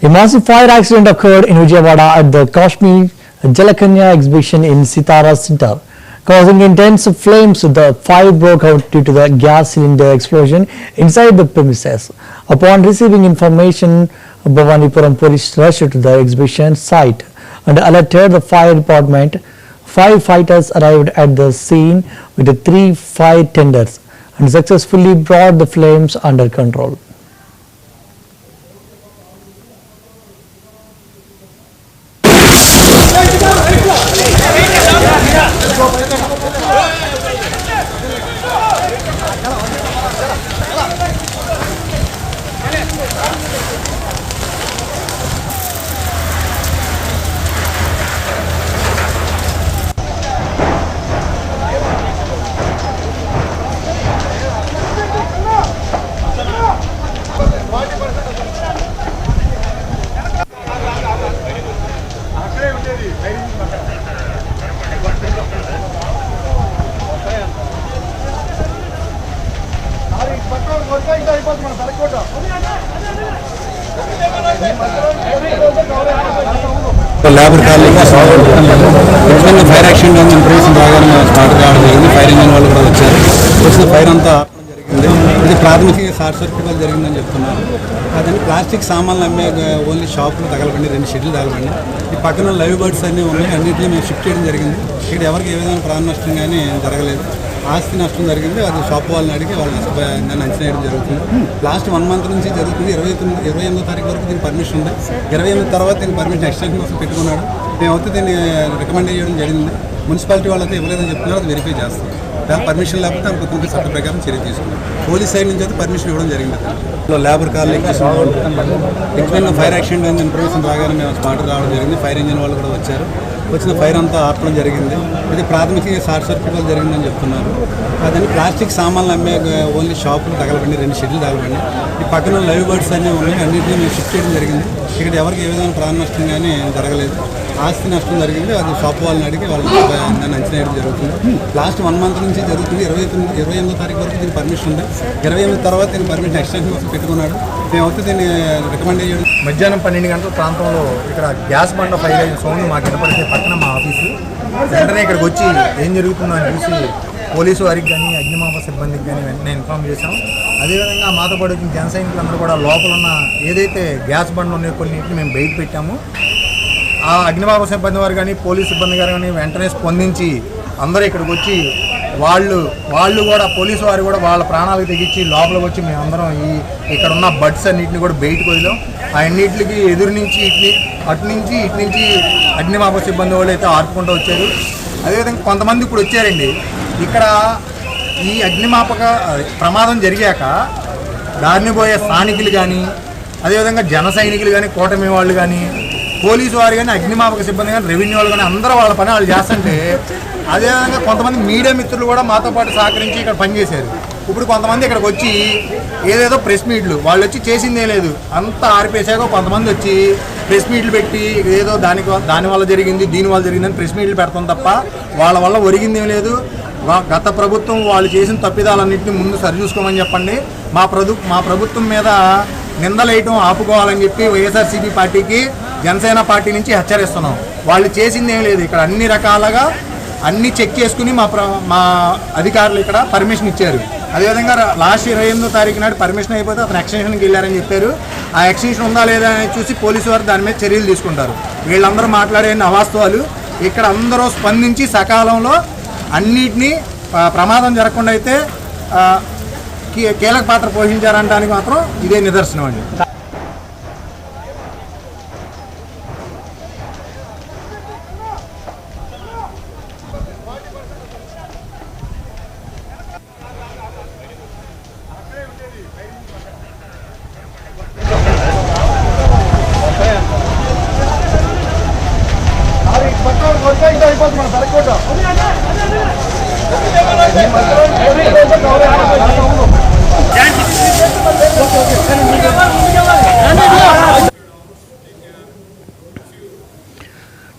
A massive fire accident occurred in Vijayawada at the Kashmir Jalakanya exhibition in Sitara Center, causing intense flames. The fire broke out due to the gas cylinder explosion inside the premises. Upon receiving information, Bhavanipuram police rushed to the exhibition site and alerted the fire department. Firefighters arrived at the scene with 3 fire tenders and successfully brought the flames under control. Labour కాలనీకి ఎప్పుడైనా fire accident ఉంది information రాగానే మేము start కావడం జరిగింది. Fire engine వాళ్ళు కూడా వచ్చారు. వచ్చిన ఫైర్ అంతా ఆపడం జరిగింది. ఇది ప్రాథమికంగా షార్ట్ సర్క్యూట్ వల్ల జరిగిందని చెప్తున్నారు. అదని ప్లాస్టిక్ సామాన్లు అమ్మే ఓన్లీ షాపులు తగలబండి, 2 షెడ్లు తగలబండి. ఈ పక్కన లైవ్ బర్డ్స్ అన్నీ ఉన్నాయి. అన్నింటినీ మేము షిఫ్ట్ చేయడం జరిగింది. ఇక్కడ ఎవరికి ఏ విధమైన ప్రాణ నష్టం కానీ జరగలేదు. ఆస్తి నష్టం జరిగింది. అది షాప్ వాళ్ళని అడిగి వాళ్ళని దాన్ని అంచనా వేయడం జరుగుతుంది. లాస్ట్ 1 మంత్ నుంచి జరుగుతుంది. 28వ తారీఖు వరకు దీనికి పర్మిషన్ ఉంది. 28 తర్వాత దీనికి పర్మిషన్ ఎక్స్టెన్షన్ కోసం పెట్టుకున్నాడు. మేమైతే దీన్ని రికమెండ్ చేయడం జరిగింది. మున్సిపాలిటీ వాళ్ళతో ఇవ్వలేదని చెప్తున్నారు. అది వెరిఫై చేస్తాం. దాని పర్మిషన్ లేకపోతే దాని కొత్త చట్ట ప్రకారం చర్య తీసుకున్నాం. పోలీస్ సైడ్ నుంచి అయితే పర్మిషన్ ఇవ్వడం జరిగింది. లేబర్ కాలనీకి ఎప్పుడైనా ఫైర్ యాక్సిడెంట్ ఉంది ఇన్ఫర్మేషన్ రాగానే మేము స్పాట్ రావడం జరిగింది. ఫైర్ ఇంజిన్ వాళ్ళు కూడా వచ్చారు. వచ్చిన ఫైర్ అంతా ఆపడం జరిగింది. ఇది ప్రాథమికంగా షార్ట్ సర్క్యూట్ వల్ల జరిగిందని చెప్తున్నారు. అదని ప్లాస్టిక్ సామాన్లు అమ్మే ఓన్లీ షాపులు తగలబండి, 2 షెడ్లు తగలబండి. ఈ పక్కన లైవ్ బర్డ్స్ అన్నీ ఉన్నాయి. అన్నింటినీ మేము షిఫ్ట్ చేయడం జరిగింది. ఇక్కడ ఎవరికి ఏ విధమైన ప్రాణ నష్టం కానీ జరగలేదు. ఆస్తి నష్టం జరిగింది. అది షాప్ వాళ్ళని అడిగి వాళ్ళని దాన్ని అంచనా వేయడం జరుగుతుంది. లాస్ట్ 1 మంత్ నుంచి జరుగుతుంది. 28వ తారీఖు వరకు దీనికి పర్మిషన్ ఉంది. 28 తర్వాత దీనికి పర్మిషన్ ఎక్స్టెన్షన్ కోసం పెట్టుకున్నాడు. మేమైతే దీన్ని రికమెండ్ చేయడం. మధ్యాహ్నం 12 గంటల ప్రాంతంలో ఇక్కడ గ్యాస్ బండ ఫైర్ అయిన సౌండ్ మాకు వినపడితే పక్కన మా ఆఫీసు వెంటనే ఇక్కడికి వచ్చి ఏం జరుగుతుందో అని చూసి పోలీసు వారికి కానీ అగ్నిమాపక సిబ్బందికి కానీ వెంటనే ఇన్ఫామ్ చేశాం. అదేవిధంగా మాతో పాటు వచ్చిన జన సైనికులందరూ కూడా లోపల ఉన్న ఏదైతే గ్యాస్ బండ్లు ఉన్నాయో కొన్నింటిని మేము బయట పెట్టాము. ఆ అగ్నిమాపక సిబ్బంది వారు కానీ పోలీసు సిబ్బంది గారు కానీ వెంటనే స్పందించి అందరూ ఇక్కడికి వచ్చి వాళ్ళు కూడా పోలీసు వారు కూడా వాళ్ళ ప్రాణాలకు తెగించి లోపలికి వచ్చి మేమందరం ఇక్కడ ఉన్న బడ్స్ అన్నింటిని కూడా బయటకు వదిలాం. ఆ అన్నింటికి ఎదురు నుంచి ఇటు నుంచి అగ్నిమాపక సిబ్బంది వాళ్ళు అయితే ఆర్పుకుంటూ వచ్చారు. అదేవిధంగా కొంతమంది ఇప్పుడు వచ్చారండి. ఇక్కడ ఈ అగ్నిమాపక ప్రమాదం జరిగాక దారిని పోయే స్థానికులు కానీ అదేవిధంగా జన సైనికులు కానీ కూటమి వాళ్ళు కానీ పోలీసు వారు కానీ అగ్నిమాపక సిబ్బంది కానీ రెవెన్యూ వాళ్ళు కానీ అందరూ వాళ్ళ పని వాళ్ళు చేస్తుంటే అదేవిధంగా కొంతమంది మీడియా మిత్రులు కూడా మాతో పాటు సహకరించి ఇక్కడ పనిచేశారు. ఇప్పుడు కొంతమంది ఇక్కడికి వచ్చి ఏదేదో ప్రెస్ మీట్లు వాళ్ళు వచ్చి చేసిందే లేదు అంతా ఆరిపేసాక కొంతమంది వచ్చి ప్రెస్ మీట్లు పెట్టి ఏదో దాని వల్ల జరిగింది దీని వల్ల జరిగిందని ప్రెస్ మీట్లు పెడతాం తప్ప వాళ్ళ వల్ల ఒరిగిందేం లేదు. గత ప్రభుత్వం వాళ్ళు చేసిన తప్పిదాలన్నింటినీ ముందు సరిచూసుకోమని చెప్పండి. మా ప్రభుత్వం మీద నిందలేయటం ఆపుకోవాలని చెప్పి వైఎస్ఆర్సీపీ పార్టీకి జనసేన పార్టీ నుంచి హెచ్చరిస్తున్నాం. వాళ్ళు చేసింది ఏం లేదు. ఇక్కడ అన్ని రకాలుగా అన్నీ చెక్ చేసుకుని మా అధికారులు ఇక్కడ పర్మిషన్ ఇచ్చారు. అదేవిధంగా లాస్ట్ 28వ తారీఖు నాడు పర్మిషన్ అయిపోతే అతను ఎక్స్టెన్షన్కి వెళ్ళారని చెప్పారు. ఆ ఎక్స్టెన్షన్ ఉందా లేదా అని చూసి పోలీసు వారు దాని మీద చర్యలు తీసుకుంటారు. వీళ్ళందరూ మాట్లాడే అవాస్తవాలు. ఇక్కడ అందరూ స్పందించి సకాలంలో అన్నిటినీ ప్రమాదం జరగకుండా అయితే కీలక పాత్ర పోషించారనడానికి మాత్రం ఇదే నిదర్శనం అండి.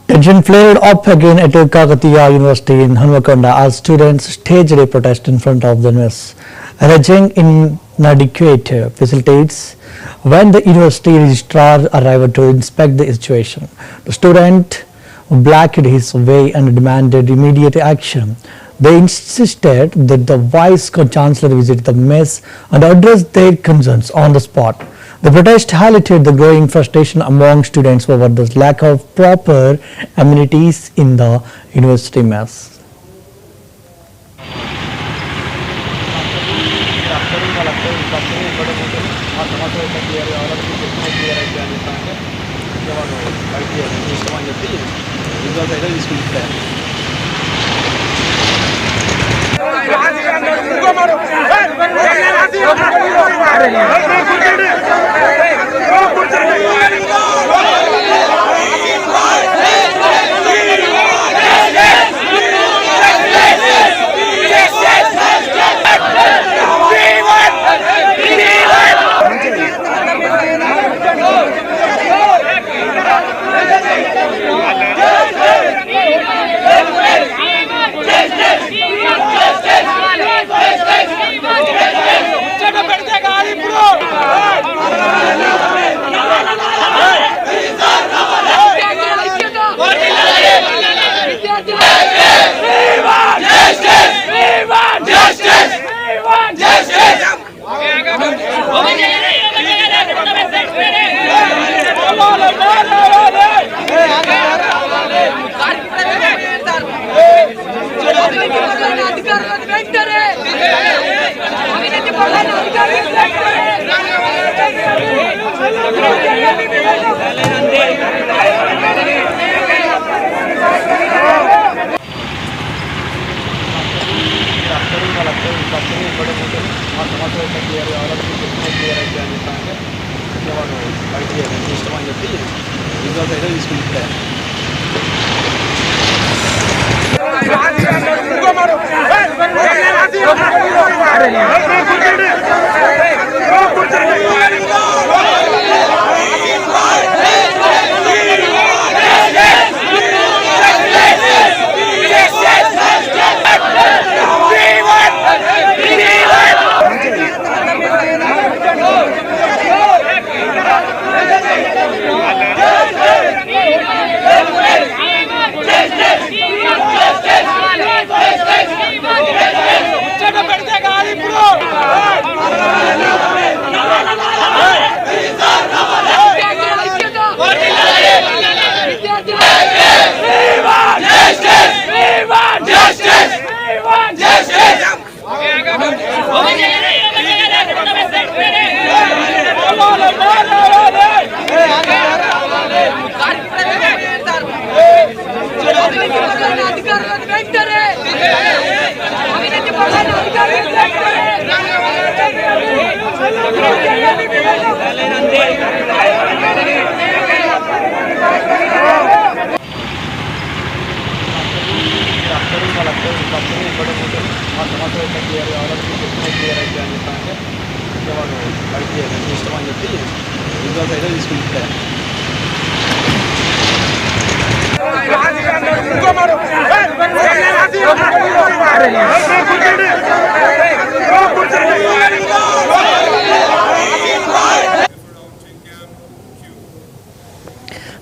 Tension flared up again at Kakatiya University in Hanmakonda as students staged a protest in front of the university, alleging inadequate facilities when the university registrar arrived to inspect the situation. The student blacked his way and demanded immediate action. They insisted that the vice chancellor visit the mess and address their concerns on the spot. The protest highlighted the growing frustration among students over the lack of proper amenities in the university mess.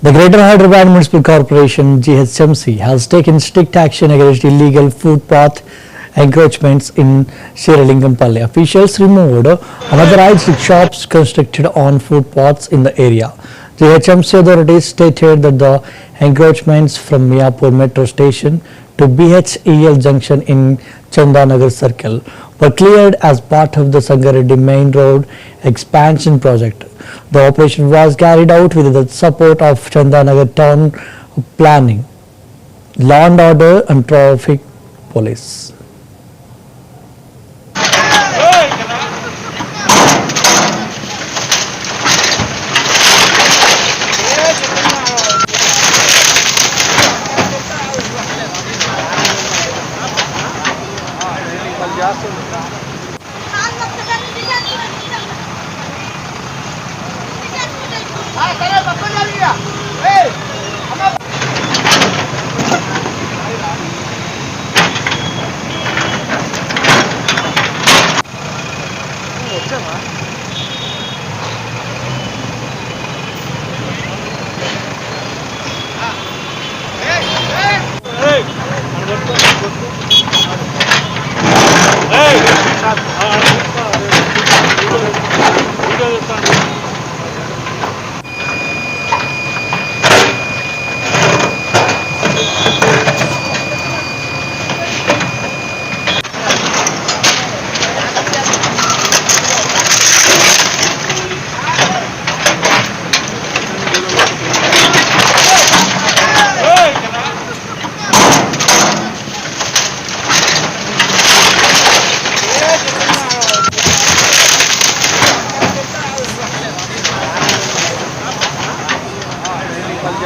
The Greater Hyderabad Municipal Corporation GHMC has taken strict action against illegal footpath encroachments in Shiralingam-Palli. Officials removed unauthorized shops constructed on footpaths in the area. GHMC authorities stated that the encroachments from Miapur Metro Station to BHEL Junction in Chandanagar Circle were cleared as part of the Sangareddy Main Road expansion project. The operation was carried out with the support of Chandanagar Town Planning, Law and Order and Traffic Police.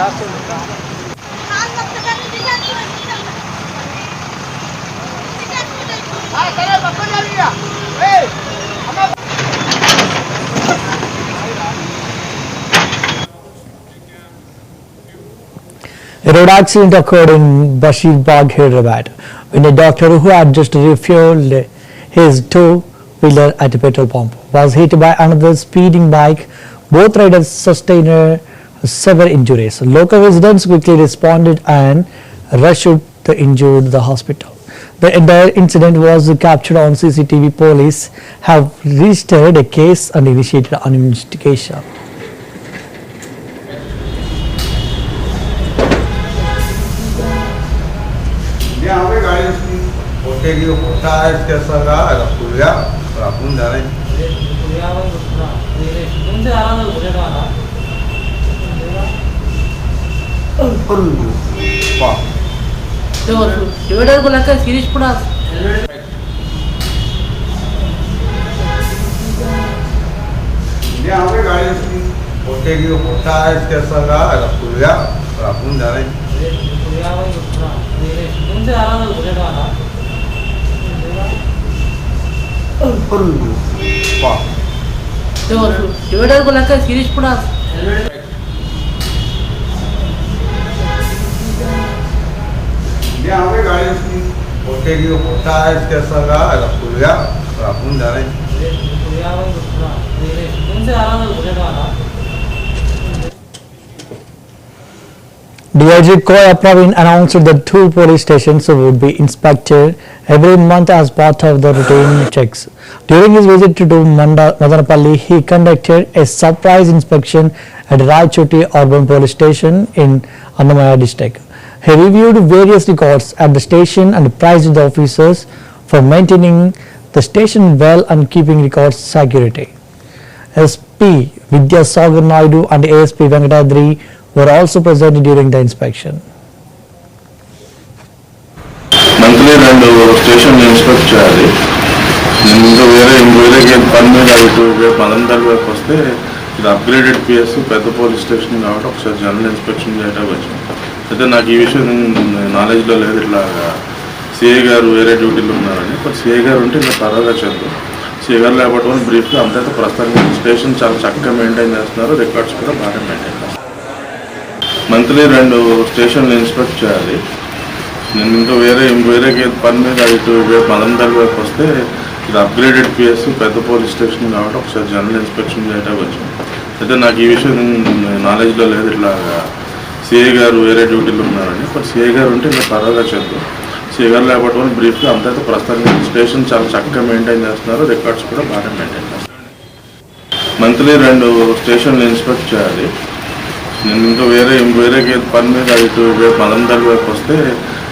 road accident occurred in Bashir Hyderabad when a doctor who had just refueled his two-wheeler at a petrol pump was hit by another speeding bike. Both riders sustained severe injuries. Local residents quickly responded and rushed the injured to the hospital. The entire incident was captured on CCTV. Police have registered a case and initiated an investigation. यहाँ पे गाड़ी उसकी होटे की होता है कैसा रहा रखूया और अपन जा रहे हैं डिवाइडर को लेकर सीरीज पड़ा यहाँ पे गाड़ी उसकी होटे की होता है कैसा रहा रखूया और अपन जा रहे हैं डिवाइडर को लेकर सीरीज पड़ा यहाँ पे गाड़ी उसकी होटे की होता है कैसा रहा रखूया और अपन जा रहे हैं DIG Koya Praveen announced that 2 police stations would be inspected every month as part of the routine checks. During his visit to Madanapalli, he conducted a surprise inspection at Raichoti Urban Police Station in Annamaya district. He reviewed various records at the station and praised the officers for maintaining the station well and keeping records security. SP Vidya Sagar Naidu and ASP Venkatadri were also present during the inspection. Monthly 2 స్టేషన్లు inspect చేయాలి. నేను ఇంకా వేరే పని మీద ఇటు మదంపల్లి వైపు వస్తే ఇది అప్గ్రేడెడ్ పిఎస్ పెద్ద పోలీస్ స్టేషన్ కాబట్టి ఒకసారి జనరల్ ఇన్స్పెక్షన్ చేయడానికి వచ్చాను. అయితే నాకు ఈ విషయం నాలెడ్జ్లో లేదు, ఇట్లా సిఐ గారు వేరే డ్యూటీలు ఉన్నారని. బట్ సిఐ గారు ఉంటే ఇంకా త్వరగా చదువు సిఐ గారు లేకపోవడం బ్రీఫ్గా అంతైతే ప్రస్తుతానికి స్టేషన్ చాలా చక్కగా మెయింటైన్ చేస్తున్నారు, రికార్డ్స్ కూడా బాగా మెయింటైన్ చేస్తున్నారు. మంత్లీ 2 స్టేషన్లు ఇన్స్పెక్ట్ చేయాలి. నేను ఇంకా వేరే పని మీద ఇటు మదంపల్లి వైపు వస్తే ఇది అప్గ్రేడెడ్ పిఎస్ పెద్ద పోలీస్ స్టేషన్ కాబట్టి ఒకసారి జనరల్ ఇన్స్పెక్షన్ చేయడానికి వచ్చాను. అయితే నాకు ఈ విషయం నాలెడ్జ్లో లేదు, ఇట్లా సిఐ గారు వేరే డ్యూటీలు ఉన్నారని. బట్ సిఐ గారు ఉంటే ఇంకా త్వరగా చదువు సిఐ గారు లేకపోవడం బ్రీఫ్గా అంతైతే ప్రస్తుతానికి స్టేషన్ చాలా చక్కగా మెయింటైన్ చేస్తున్నారు, రికార్డ్స్ కూడా బాగా మెయింటైన్ చేస్తున్నారు. మంత్లీ 2 స్టేషన్లు ఇన్స్పెక్ట్ చేయాలి. నేను ఇంకా వేరే పని మీద ఇటు మదంపల్లి వైపు వస్తే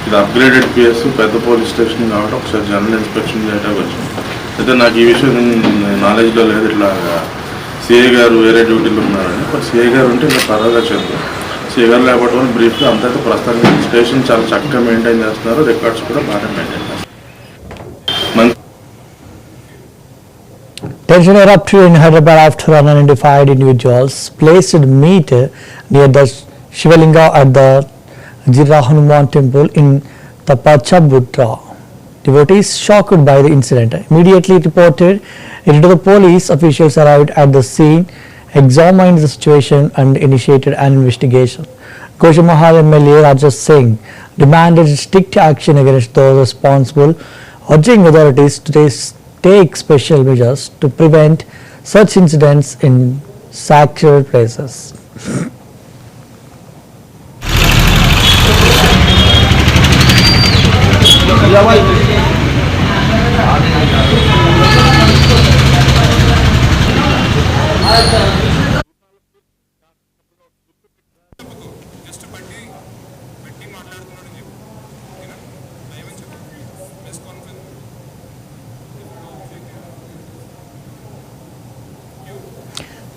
ఇది అప్గ్రేడెడ్ పిఎస్ పెద్ద పోలీస్ స్టేషన్ కాబట్టి ఒకసారి జనరల్ ఇన్స్పెక్షన్ చేయడానికి వచ్చాను. అయితే నాకు ఈ విషయం నాలెడ్జ్లో లేదు, ఇట్లా సిఐ గారు వేరే డ్యూటీలు ఉన్నారని. బట్ సిఐ గారు ఉంటే ఇంకా త్వరగా చదువు సిఐ గారు లేకపోవడం బ్రీఫ్గా అంతైతే ప్రస్తుతానికి స్టేషన్ చాలా చక్కగా మెయింటైన్ చేస్తున్నారు, రికార్డ్స్ కూడా బాగా మెయింటైన్ చేస్తున్నారు. Tension erupted in Hyderabad after unidentified individuals placed meat near the Shivalinga at the Jirra Hanuman temple in Tapachabudra. Devotees shocked by the incident immediately reported it to the police. Officials arrived at the scene, examined the situation and initiated an investigation. Goshamahal MLA Rajesh Singh demanded strict action against those responsible, urging authorities to take special measures to prevent such incidents in sacred places.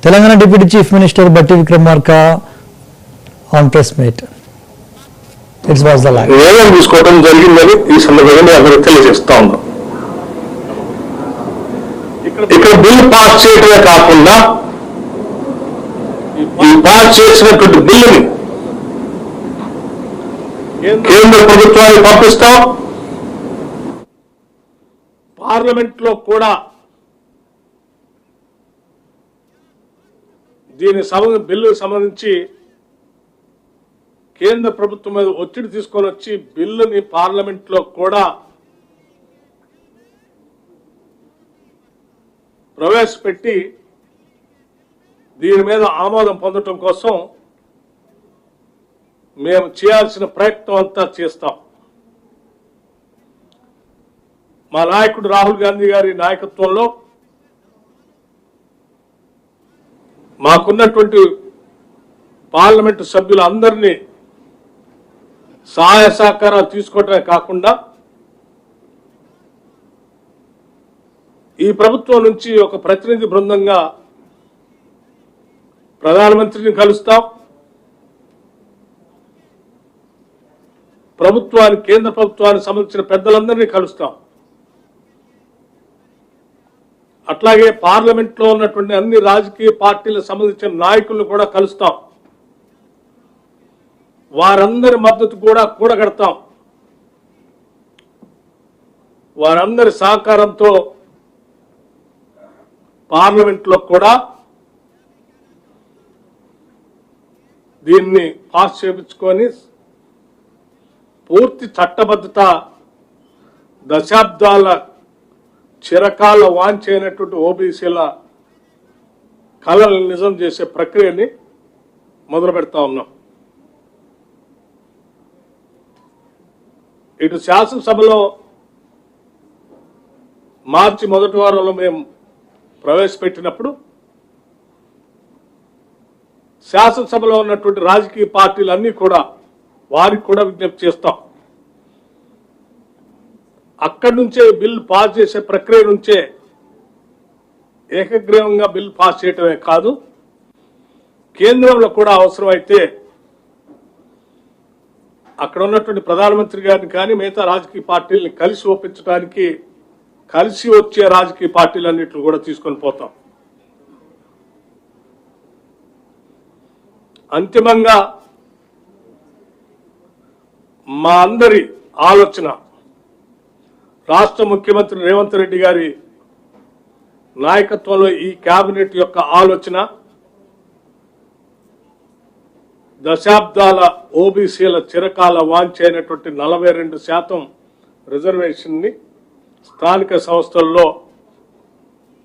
Telangana Deputy Chief Minister Batti Vikramarka on press meet. It was the line. నిర్ణయం తీసుకోవడం జరిగిందని ఈ సందర్భంగా అందరూ తెలియజేస్తా ఉన్నాం. ఇక్కడ bill pass చేయడమే కాకుండా ఈ పాస్ చేసినటువంటి బిల్లుని కేంద్ర ప్రభుత్వానికి పంపిస్తాం. పార్లమెంట్లో కూడా బిల్లుకు సంబంధించి కేంద్ర ప్రభుత్వం మీద ఒత్తిడి తీసుకొని వచ్చి బిల్లుని పార్లమెంట్లో కూడా ప్రవేశపెట్టి దీని మీద ఆమోదం పొందటం కోసం మేము చేయాల్సిన ప్రయత్నం అంతా చేస్తాం. మా నాయకుడు రాహుల్ గాంధీ గారి నాయకత్వంలో మాకున్నటువంటి పార్లమెంటు సభ్యులందరినీ సహాయ సహకారాలు తీసుకోవటమే కాకుండా ఈ ప్రభుత్వం నుంచి ఒక ప్రతినిధి బృందంగా ప్రధానమంత్రిని కలుస్తాం, కేంద్ర ప్రభుత్వానికి సంబంధించిన పెద్దలందరినీ కలుస్తాం. అట్లాగే పార్లమెంట్లో ఉన్నటువంటి అన్ని రాజకీయ పార్టీలకు సంబంధించిన నాయకులను కూడా కలుస్తాం. వారందరి మద్దతు కూడా కూడగడతాం. వారందరి సహకారంతో పార్లమెంట్లో కూడా దీన్ని పాస్ చేయించుకొని పూర్తి చట్టబద్ధత, దశాబ్దాల చిరకాల వాంఛైనటువంటి ఓబీసీల కళలను నిజం చేసే ప్రక్రియని మొదలు పెడతా ఉన్నాం. ఇటు శాసనసభలో మార్చి మొదటి వారంలో మేము ప్రవేశపెట్టినప్పుడు శాసనసభలో ఉన్నటువంటి రాజకీయ పార్టీలన్నీ కూడా వారికి కూడా విజ్ఞప్తి చేస్తాం. అక్కడి నుంచే బిల్లు పాస్ చేసే ప్రక్రియ నుంచే ఏకగ్రీవంగా బిల్లు పాస్ చేయటమే కాదు, కేంద్రంలో కూడా అవసరమైతే అక్కడ ఉన్నటువంటి ప్రధానమంత్రి గారిని కానీ మిగతా రాజకీయ పార్టీలని కలిసి ఒప్పించడానికి కలిసి వచ్చే రాజకీయ పార్టీలన్నింటిని కూడా తీసుకొని పోతాం. అంతిమంగా మా అందరి ఆలోచన రాష్ట్ర ముఖ్యమంత్రి రేవంత్ రెడ్డి గారి నాయకత్వంలో ఈ కేబినెట్ యొక్క ఆలోచన దశాబ్దాల ఓబీసీల చిరకాల వాంఛైనటువంటి 42% రిజర్వేషన్ని స్థానిక సంస్థల్లో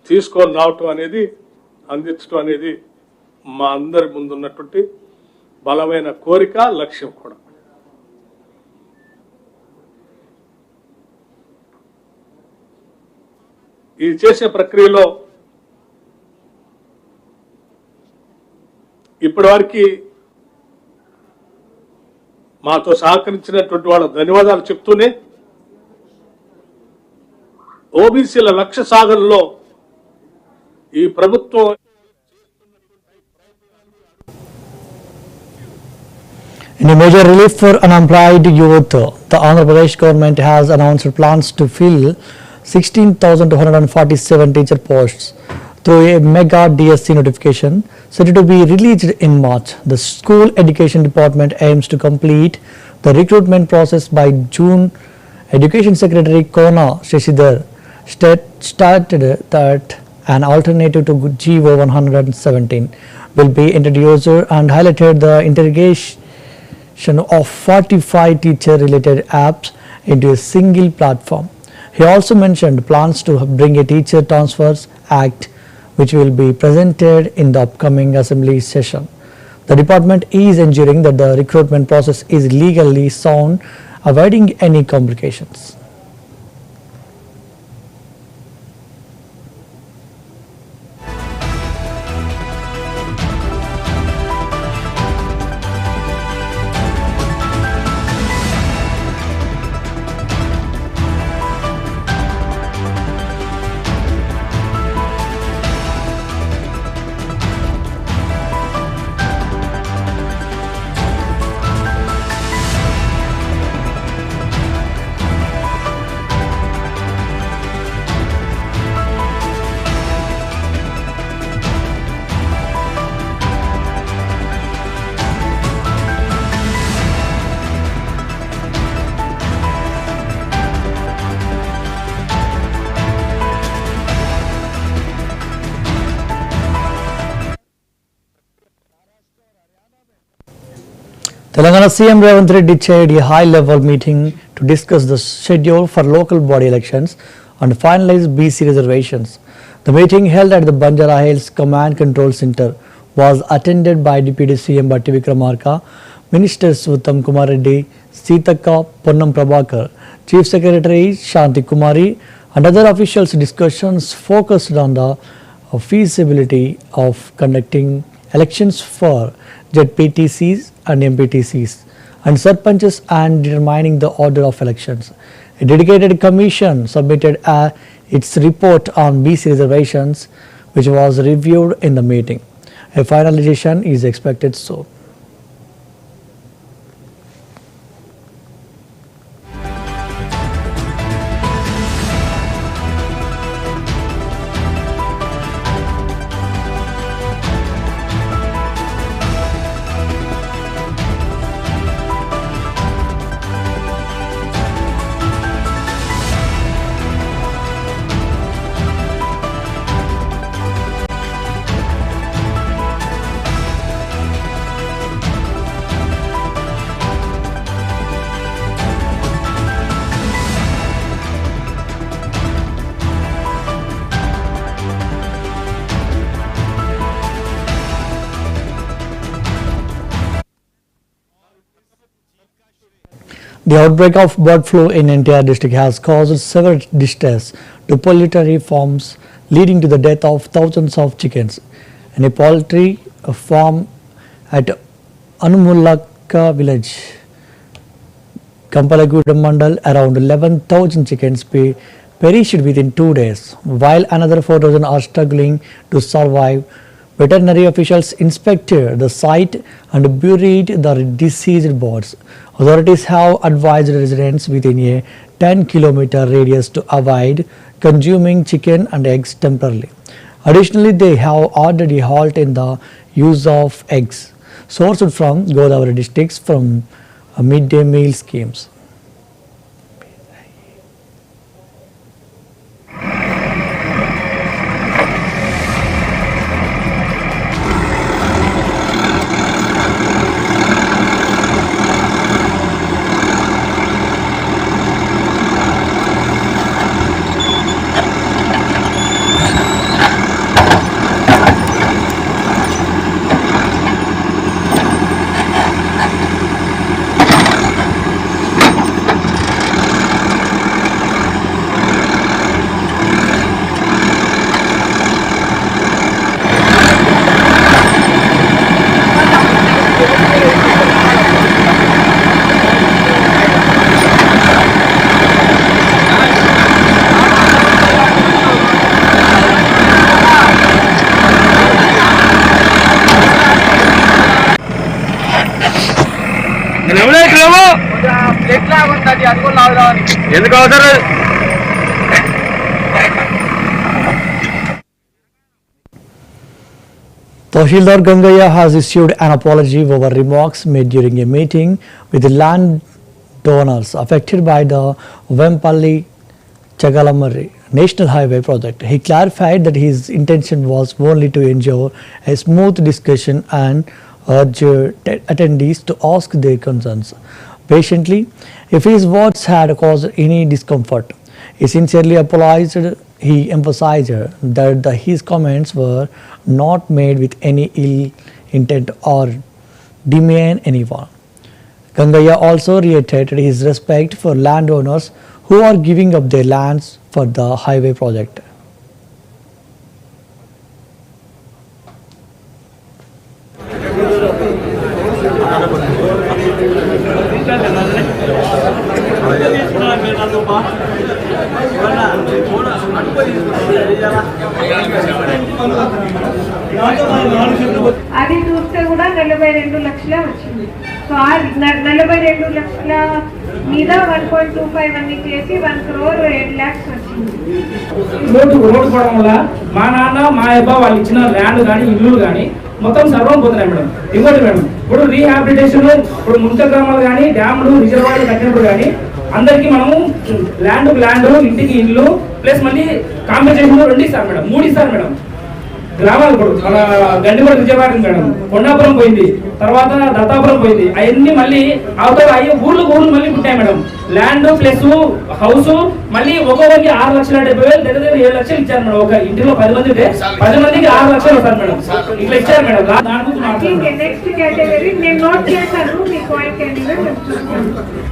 తీసుకొని రావటం అనేది, అందించడం అనేది మా అందరి ముందున్నటువంటి బలమైన కోరిక, లక్ష్యం కూడా. ఈ చేసే ప్రక్రియలో ఇప్పటివరకు మాతో సహకరించినటువంటి వాళ్ళ ధన్యవాదాలు చెప్తూనే ఓబీసీల లక్ష్య సాధనలో ఈ ప్రభుత్వం In a major relief for unemployed youth, the Andhra Pradesh government has announced plans to fill 16,247 teacher posts through a mega DSC notification set to be released in March. The School Education Department aims to complete the recruitment process by June. Education Secretary Kona Shashidhar stated that an alternative to GO 117 will be introduced and highlighted the integration of 45 teacher-related apps into a single platform. He also mentioned plans to bring a Teacher Transfers Act, which will be presented in the upcoming assembly session. The department is ensuring that the recruitment process is legally sound, avoiding any complications. Telangana CM Revanth Reddy chaired a high-level meeting to discuss the schedule for local body elections and finalize BC reservations. The meeting held at the Banjara Hills Command Control Center was attended by Deputy CM Batti Vikramarka, Ministers Uttam Kumar Reddy, Sitaka Ponnam Prabhakar, Chief Secretary Shanti Kumari and other officials. Discussions focused on the feasibility of conducting elections for ZPTCs and MPTCs and Sarpanches and determining the order of elections. A dedicated commission submitted its report on BC reservations, which was reviewed in the meeting. A finalization is expected soon. The outbreak of bird flu in NTR district has caused severe distress to poultry farms, leading to the death of thousands of chickens. In a poultry farm at Anumulaka village, Kampalagudam Mandal, around 11,000 chickens perished within 2 days, while another 4,000 are struggling to survive. Veterinary officials inspected the site and buried the deceased birds. Authorities have advised residents within a 10-kilometer radius to avoid consuming chicken and eggs temporarily. Additionally, they have ordered a halt in the use of eggs sourced from Godavari districts from midday meal schemes. ఎందుకు అవసరం? Tahsildar Gangaya has issued an apology over remarks made during a meeting with the landowners affected by the Vempalli Chagalamari National Highway project. He clarified that his intention was only to ensure a smooth discussion and urged attendees to ask their concerns patiently if his words had caused any discomfort. He sincerely apologized. He emphasized that his comments were not made with any ill intent or demean anyone. Gangaya also reiterated his respect for landowners who are giving up their lands for the highway project. అది చూస్తే కూడా 42 లక్షలే వచ్చింది. So ఆ 42 లక్షల మీద 1.25 అన్ని చేసి 1 crore 8 lakhs వచ్చింది. రోడ్డు పోవడం వల్ల మా నాన్న మా అబ్బా వాళ్ళు ఇచ్చిన ల్యాండ్ కానీ ఇల్లు కానీ మొత్తం సర్వం పోతున్నాయి మేడం. ఇంకోటి మేడం, ఇప్పుడు రీహాబిలిటేషన్, ఇప్పుడు ముంత గ్రామాలు కానీ డ్యాములు రిజర్వాయర్లు కట్టినప్పుడు కానీ అందరికీ మనము ల్యాండ్ ఇంటికి ఇల్లు ప్లస్ మళ్ళీ కాంపెన్సేషన్ 2 ఇస్తారు మేడం, 3 ఇస్తారు మేడం. గ్రామాలు ఇప్పుడు మన గండిపడి విజయవాడ మేడం, కొండాపురం పోయింది, తర్వాత దత్తాపురం పోయింది. అవన్నీ మళ్ళీ అవతల అయ్యే ఊర్లు మళ్ళీ పుట్టాయి మేడం. ల్యాండ్ ప్లస్ హౌస్ మళ్ళీ ఒక్కొక్కరికి 6,70,000 దగ్గర 7 లక్షలు ఇచ్చారు మేడం. ఒక ఇంటిలో 10 మంది ఉంటే 10 మందికి 6 లక్షలు వస్తారు మేడం. ఇట్లా ఇచ్చారు మేడం. నెక్స్ట్ కేటగిరీ నేను నోట్ చేశాను, మీ పాయింట్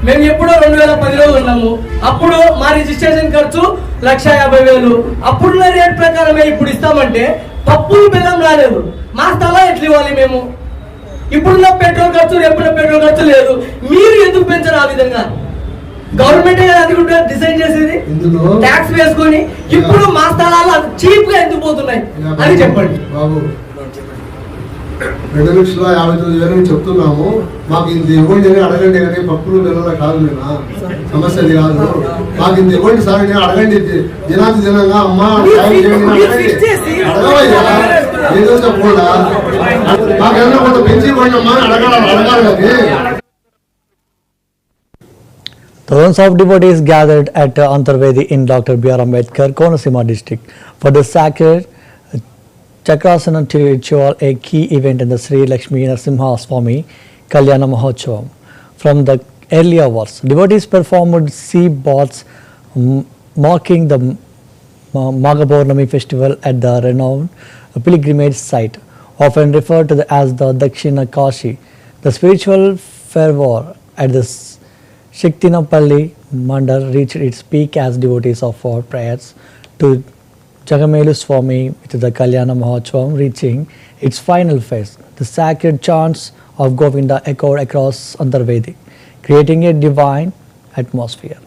మేము ఎప్పుడో 2010లో ఉన్నాము. అప్పుడు మా రిజిస్ట్రేషన్ ఖర్చు 1,50,000. అప్పుడున్న రేట్ ప్రకారమే ఇప్పుడు ఇస్తామంటే పప్పులు బెల్లం రాలేదు. మా స్థలం ఎట్లా ఇవ్వాలి మేము? ఇప్పుడున్న పెట్రోల్ ఖర్చు, రేపున్న పెట్రోల్ ఖర్చు లేదు. మీరు ఎందుకు పెంచరు ఆ విధంగా? గవర్నమెంట్ అది కూడా డిసైడ్ చేసేది ట్యాక్స్ వేసుకొని. ఇప్పుడు మా స్థలాలు చీప్ గా ఎందుకు పోతున్నాయి అని చెప్పండి బాబు. 2,59,000 చెప్తున్నాము, మాకు ఇంత ఇవ్వండి అని అడగండి కానీ పప్పులు పిల్లల కాదు. నేనా సమస్య అది కాదు, మాకు ఇంత ఇవ్వండి సార్ అని అడగండి. దినంగా అమ్మా అడగవయ్యా, ఏదో చెప్పకుండా మాకేమన్నా కొంత పెంచి ఇవ్వండి అమ్మా అడగాలి కానీ. Thousands of devotees gathered at Antarvedi in Dr. B.R. Ambedkar, Konaseema district for the sacred Chakrasana ritual, a key event in the Sri Lakshmi Narasimha Swami Kalyana Mahotsavam. From the early hours, devotees performed sea baths marking the Magha Purnami festival at the renowned pilgrimage site, often referred to as the Dakshina Kashi. The spiritual fervor at the Shiktinapalli Mandal reached its peak as devotees offered prayers to Jagamelu Swami with the Kalyana Mahotsavam reaching its final phase. The sacred chants of Govinda echoed across Antarvedi, creating a divine atmosphere.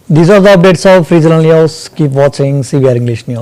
These are the updates of regional news. Keep watching CBR English News.